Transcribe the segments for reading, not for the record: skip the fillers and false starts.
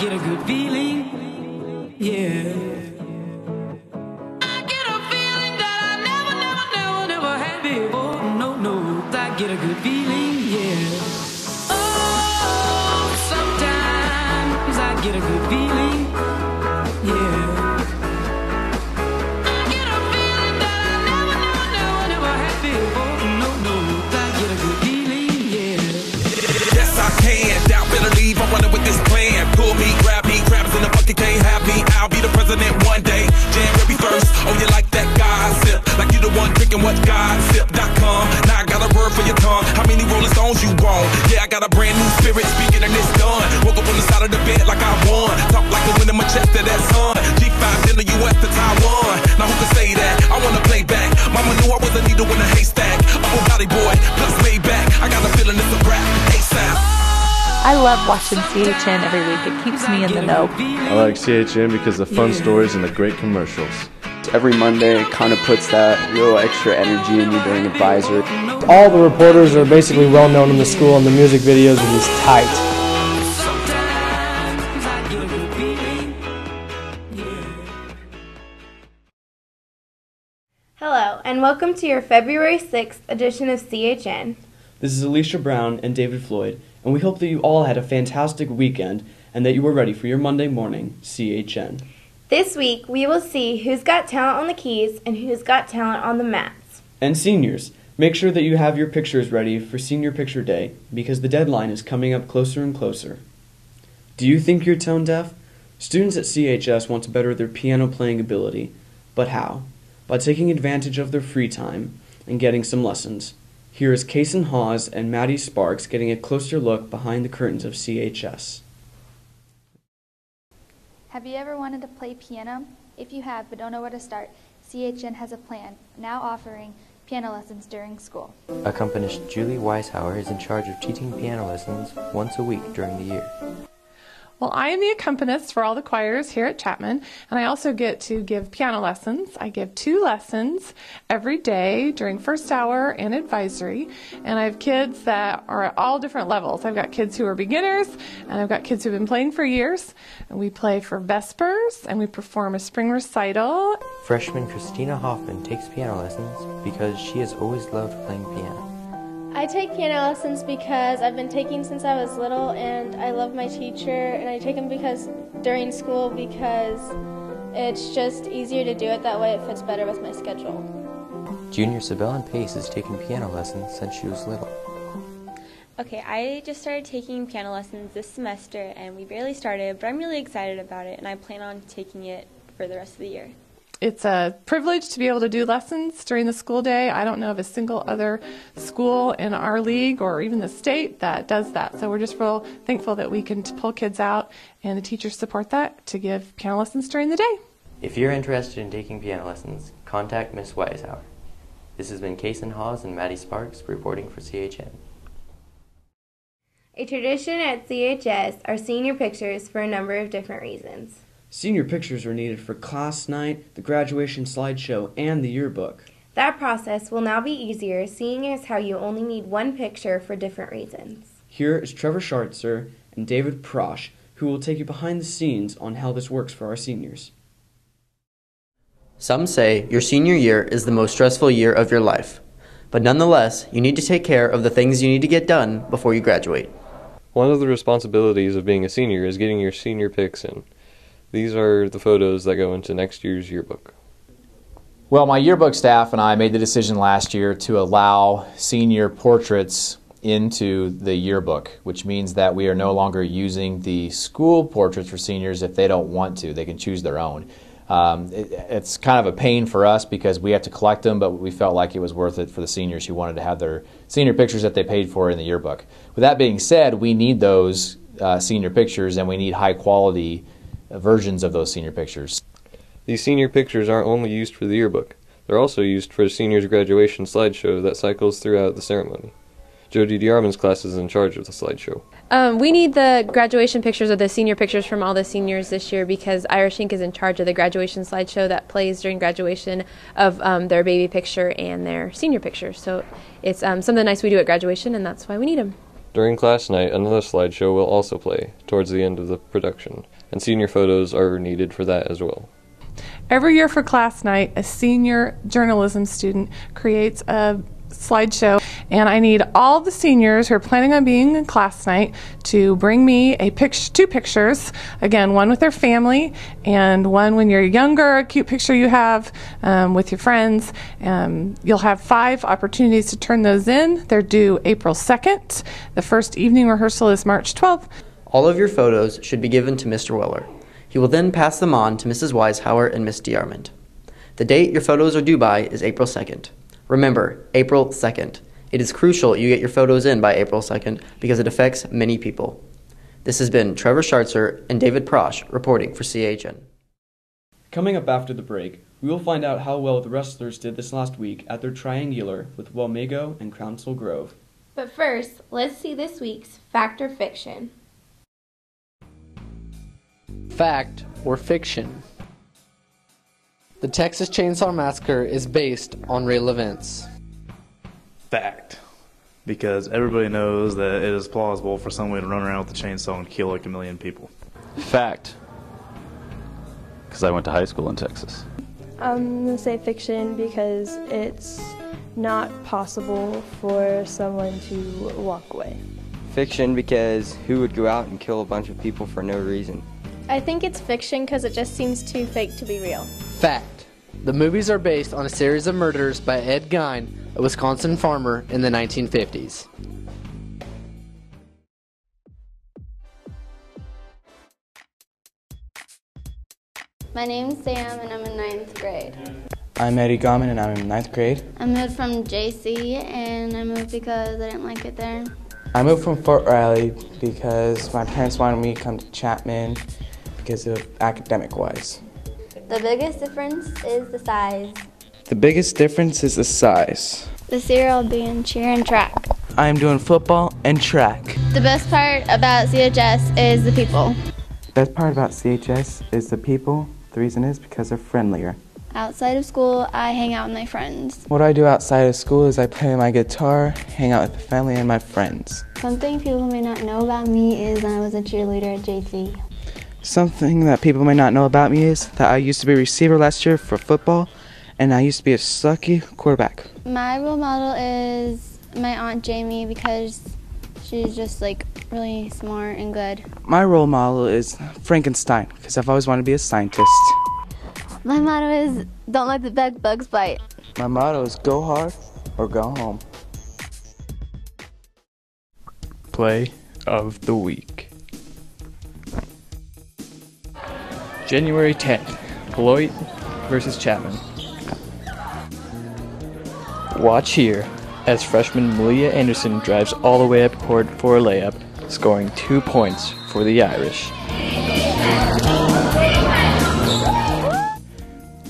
get a good feeling, yeah. I get a feeling that I never had before. No, no, I get a good feeling, yeah. Oh, sometimes I get a good feeling, yeah. I get a feeling that I never had before. No, no, I get a good feeling, yeah. Yes, I can. Doubt, better leave. I'm running with this plan. Pull me, grab me, crabs in the bucket can't have me. I'll be the president one day. January 1st. Oh, you like that gossip? Like you the one drinking what gossip.com. Now I got a word for your tongue. How many Rolling Stones you want? Yeah, I got a brand new spirit speaking and it's done. Woke up on the side of the bed like I won. Talk like the wind in my chest to that sun. G5 in the US to Taiwan. Now who can say that? I wanna play back. Mama knew I was a needle in a haystack. I'm a body boy, plus made back. I got a feeling it's a rap. ASAP. I love watching CHN every week. It keeps me in the know. I like CHN because of the fun stories and the great commercials. Every Monday kind of puts that little extra energy in you during advisor. All the reporters are basically well known in the school, and the music videos are just tight. Hello, and welcome to your February 6th edition of CHN. This is Alicia Brown and David Floyd, and we hope that you all had a fantastic weekend and that you were ready for your Monday morning CHN. This week, we will see who's got talent on the keys and who's got talent on the mats. And seniors, make sure that you have your pictures ready for Senior Picture Day because the deadline is coming up closer and closer. Do you think you're tone deaf? Students at CHS want to better their piano playing ability, but how? By taking advantage of their free time and getting some lessons. Here is Kason Hawes and Maddie Sparks getting a closer look behind the curtains of CHS. Have you ever wanted to play piano? If you have but don't know where to start, CHN has a plan, now offering piano lessons during school. Accompanist Julie Weishauer is in charge of teaching piano lessons once a week during the year. Well, I am the accompanist for all the choirs here at Chapman, and I also get to give piano lessons. I give 2 lessons every day during first hour and advisory, and I have kids that are at all different levels. I've got kids who are beginners, and I've got kids who have been playing for years, and we play for Vespers, and we perform a spring recital. Freshman Christina Hoffman takes piano lessons because she has always loved playing piano. I take piano lessons because I've been taking since I was little, and I love my teacher, and I take them because during school because it's just easier to do it that way. It fits better with my schedule. Junior Sabellen Pace has taken piano lessons since she was little. Okay, I just started taking piano lessons this semester, and we barely started, but I'm really excited about it, and I plan on taking it for the rest of the year. It's a privilege to be able to do lessons during the school day. I don't know of a single other school in our league or even the state that does that. So we're just real thankful that we can pull kids out and the teachers support that to give piano lessons during the day. If you're interested in taking piano lessons, contact Miss Weishauer. This has been Kason Hawes and Maddie Sparks reporting for CHN. A tradition at CHS are senior pictures for a number of different reasons. Senior pictures are needed for class night, the graduation slideshow, and the yearbook. That process will now be easier, seeing as how you only need one picture for different reasons. Here is Trevor Schartzer and David Prosh, who will take you behind the scenes on how this works for our seniors. Some say your senior year is the most stressful year of your life, but nonetheless, you need to take care of the things you need to get done before you graduate. One of the responsibilities of being a senior is getting your senior pics in. These are the photos that go into next year's yearbook. Well, my yearbook staff and I made the decision last year to allow senior portraits into the yearbook, which means that we are no longer using the school portraits for seniors if they don't want to. They can choose their own. It's kind of a pain for us because we have to collect them, but we felt like it was worth it for the seniors who wanted to have their senior pictures that they paid for in the yearbook. With that being said, we need those senior pictures, and we need high quality versions of those senior pictures. These senior pictures aren't only used for the yearbook. They're also used for a seniors graduation slideshow that cycles throughout the ceremony. Jody DiArmond's class is in charge of the slideshow. We need the graduation pictures or the senior pictures from all the seniors this year because Irish Inc. is in charge of the graduation slideshow that plays during graduation of their baby picture and their senior picture. So it's something nice we do at graduation, and that's why we need them. During class night, another slideshow will also play towards the end of the production, and senior photos are needed for that as well. Every year for class night, a senior journalism student creates a slideshow, and I need all the seniors who are planning on being in class night to bring me two pictures. Again, one with their family and one when you're younger, a cute picture you have with your friends. You'll have 5 opportunities to turn those in. They're due April 2nd. The first evening rehearsal is March 12th. All of your photos should be given to Mr. Weller. He will then pass them on to Mrs. Weishauer and Miss DeArmond. The date your photos are due by is April 2nd. Remember, April 2nd. It is crucial you get your photos in by April 2nd because it affects many people. This has been Trevor Schartzer and David Prosch reporting for CHN. Coming up after the break, we will find out how well the wrestlers did this last week at their triangular with Wamego and Council Grove. But first, let's see this week's Fact or Fiction. Fact or fiction? The Texas Chainsaw Massacre is based on real events. Fact. Because everybody knows that it is plausible for somebody to run around with a chainsaw and kill like 1 million people. Fact. Because I went to high school in Texas. I'm going to say fiction because it's not possible for someone to walk away. Fiction because who would go out and kill a bunch of people for no reason? I think it's fiction because it just seems too fake to be real. Fact. The movies are based on a series of murders by Ed Gein, a Wisconsin farmer in the 1950s. My name's Sam and I'm in 9th grade. I'm Eddie Gorman and I'm in 9th grade. I moved from JC and I moved because I didn't like it there. I moved from Fort Riley because my parents wanted me to come to Chapman because of academic-wise. The biggest difference is the size. The biggest difference is the size. This year I'll be in cheer and track. I am doing football and track. The best part about CHS is the people. The best part about CHS is the people. The reason is because they're friendlier. Outside of school, I hang out with my friends. What I do outside of school is I play my guitar, hang out with the family and my friends. Something people may not know about me is I was a cheerleader at JC. Something that people may not know about me is that I used to be a receiver last year for football, and I used to be a sucky quarterback. My role model is my Aunt Jamie because she's just like really smart and good. My role model is Frankenstein because I've always wanted to be a scientist. My motto is don't let the bed bugs bite. My motto is go hard or go home. Play of the week. January 10th, Beloit versus Chapman. Watch here as freshman Malia Anderson drives all the way up court for a layup, scoring 2 points for the Irish.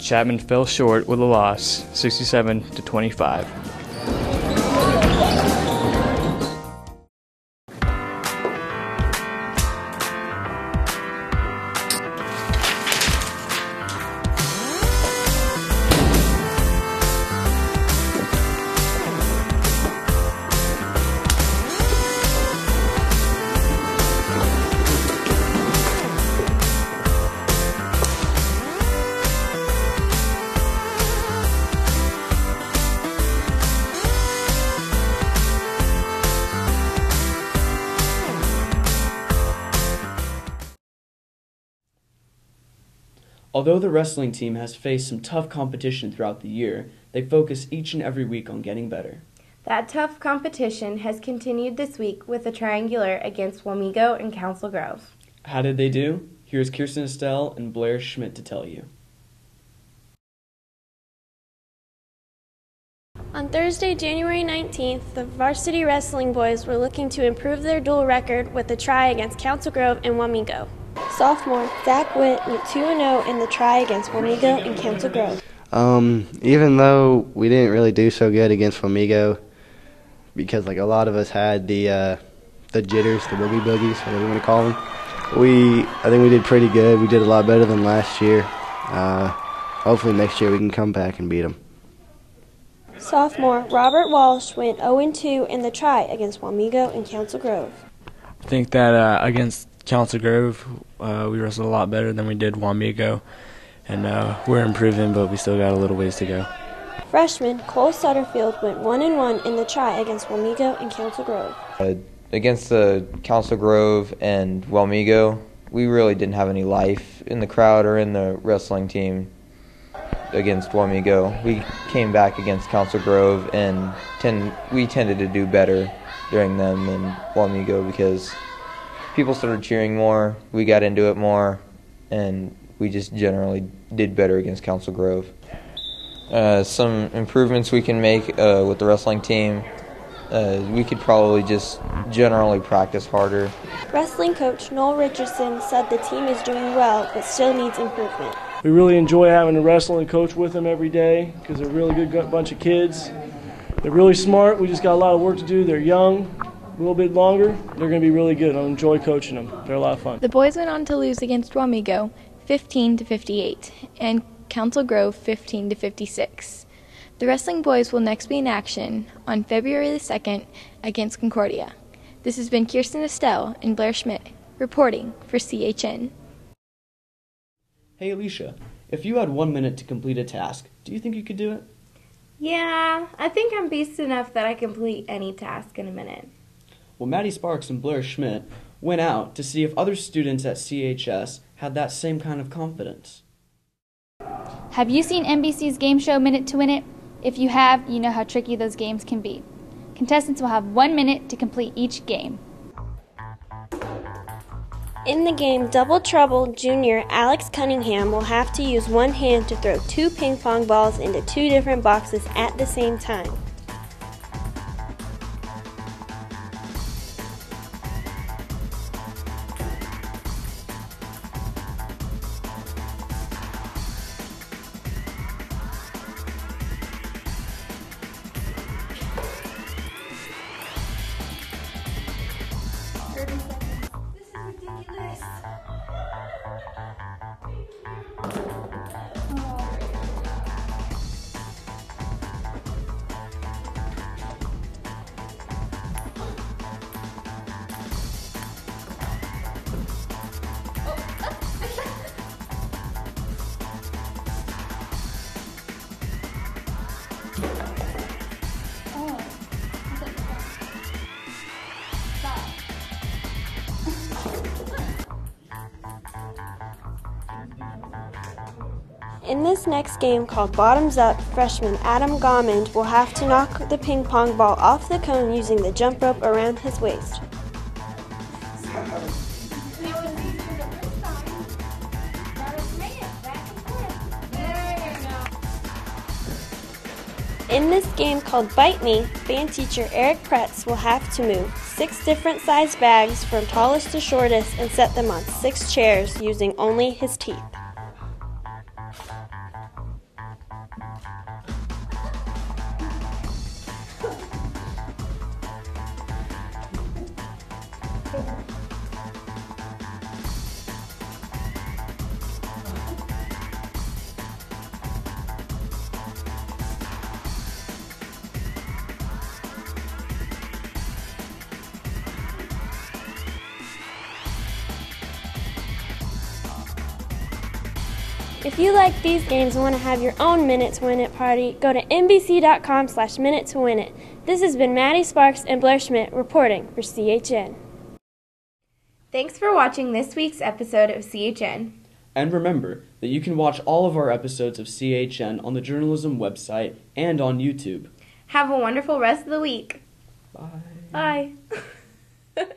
Chapman fell short with a loss, 67-25. Although the wrestling team has faced some tough competition throughout the year, they focus each and every week on getting better. That tough competition has continued this week with a triangular against Wamego and Council Grove. How did they do? Here's Kirsten Estelle and Blair Schmidt to tell you. On Thursday, January 19th, the varsity wrestling boys were looking to improve their dual record with a try against Council Grove and Wamego. Sophomore Zach Witt went 2-0 in the try against Wamego and Council Grove. Even though we didn't really do so good against Wamego, because like a lot of us had the jitters, the boogies, whatever you want to call them, I think we did pretty good. We did a lot better than last year. Hopefully next year we can come back and beat them. Sophomore Robert Walsh went 0-2 in the try against Wamego and Council Grove. I think that against Council Grove, we wrestled a lot better than we did Wamego, and we're improving, but we still got a little ways to go. Freshman Cole Sutterfield went 1-1 in the try against Wamego and Council Grove. Against the Council Grove and Wamego, we really didn't have any life in the crowd or in the wrestling team against Wamego. We came back against Council Grove and we tended to do better during them than Wamego because people started cheering more, we got into it more, and we just generally did better against Council Grove. Some improvements we can make with the wrestling team. We could probably just generally practice harder. Wrestling coach Noel Richardson said the team is doing well but still needs improvement. We really enjoy having a wrestling coach with them every day because they're a really good bunch of kids. They're really smart. We just got a lot of work to do. They're young, a little bit longer. They're going to be really good. I enjoy coaching them. They're a lot of fun. The boys went on to lose against Wamego 15-58 and Council Grove 15-56. The wrestling boys will next be in action on February the 2nd against Concordia. This has been Kirsten Estelle and Blair Schmidt reporting for CHN. Hey Alicia, if you had 1 minute to complete a task, do you think you could do it? Yeah, I think I'm beast enough that I complete any task in a minute. Well, Maddie Sparks and Blair Schmidt went out to see if other students at CHS had that same kind of confidence. Have you seen NBC's game show Minute to Win It? If you have, you know how tricky those games can be. Contestants will have 1 minute to complete each game. In the game Double Trouble, Junior Alex Cunningham will have to use one hand to throw 2 ping pong balls into 2 different boxes at the same time. In this next game called Bottoms Up, freshman Adam Gommond will have to knock the ping pong ball off the cone using the jump rope around his waist. In this game called Bite Me, band teacher Eric Pretz will have to move 6 different size bags from tallest to shortest and set them on 6 chairs using only his teeth. If you like these games and want to have your own Minute to Win It party, go to NBC.com/Minute to Win It. This has been Maddie Sparks and Blair Schmidt reporting for CHN. Thanks for watching this week's episode of CHN. And remember that you can watch all of our episodes of CHN on the journalism website and on YouTube. Have a wonderful rest of the week. Bye. Bye.